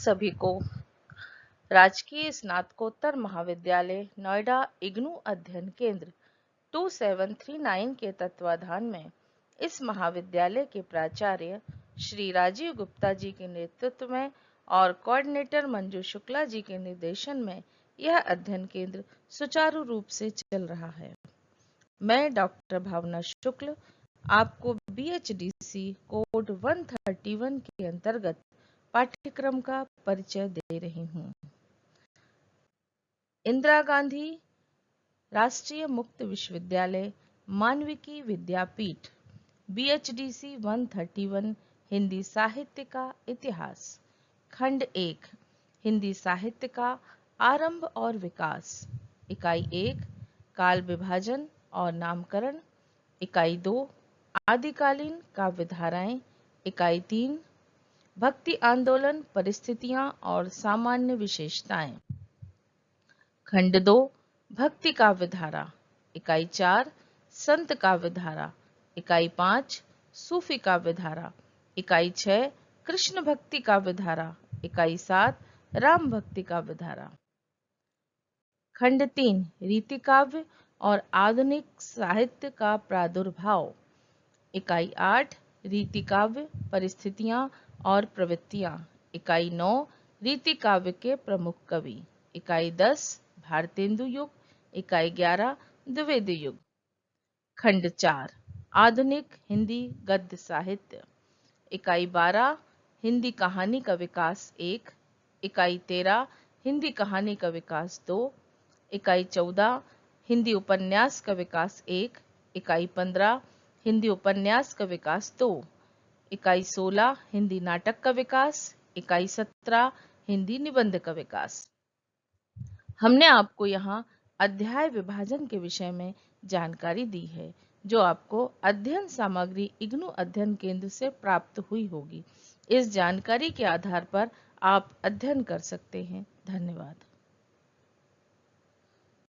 सभी को राजकीय स्नातकोत्तर महाविद्यालय नोएडा इग्नू अध्ययन केंद्र 2739 के तत्वाधान में इस महाविद्यालय के प्राचार्य श्री राजीव गुप्ता जी के नेतृत्व में और कोऑर्डिनेटर मंजू शुक्ला जी के निर्देशन में यह अध्ययन केंद्र सुचारू रूप से चल रहा है। मैं डॉक्टर भावना शुक्ल आपको BHDC कोड 131 के अंतर्गत पाठ्यक्रम का परिचय दे रही हूँ। इंदिरा गांधी राष्ट्रीय मुक्त विश्वविद्यालय मानविकी विद्यापीठ BHDC 131 हिंदी साहित्य का इतिहास खंड 1 हिंदी साहित्य का आरंभ और विकास इकाई 1 काल विभाजन और नामकरण इकाई 2 आदिकालीन काव्यधाराएं इकाई 3 भक्ति आंदोलन परिस्थितियां और सामान्य विशेषताएं खंड 2 भक्ति काव्यधारा इकाई 4 संत काव्यधारा इकाई 5 सूफी काव्यधारा इकाई 6 कृष्ण भक्ति काव्यधारा इकाई 7 राम भक्ति काव्यधारा खंड 3 रीति काव्य और आधुनिक साहित्य का प्रादुर्भाव इकाई 8 रीति काव्य परिस्थितियां और प्रवृत्तियां इकाई 9 रीति काव्य के प्रमुख कवि इकाई 10 भारतेंदु युग इकाई 11 द्विवेदी युग खंड 4 आधुनिक हिंदी गद्य साहित्य इकाई 12 हिंदी कहानी का विकास 1 इकाई 13 हिंदी कहानी का विकास 2 इकाई 14 हिंदी उपन्यास का विकास 1 इकाई 15 हिंदी उपन्यास का विकास 2 इकाई 16 हिंदी नाटक का विकास इकाई 17 हिंदी निबंध का विकास। हमने आपको यहाँ अध्याय विभाजन के विषय में जानकारी दी है जो आपको अध्ययन सामग्री इग्नू अध्ययन केंद्र से प्राप्त हुई होगी। इस जानकारी के आधार पर आप अध्ययन कर सकते हैं। धन्यवाद।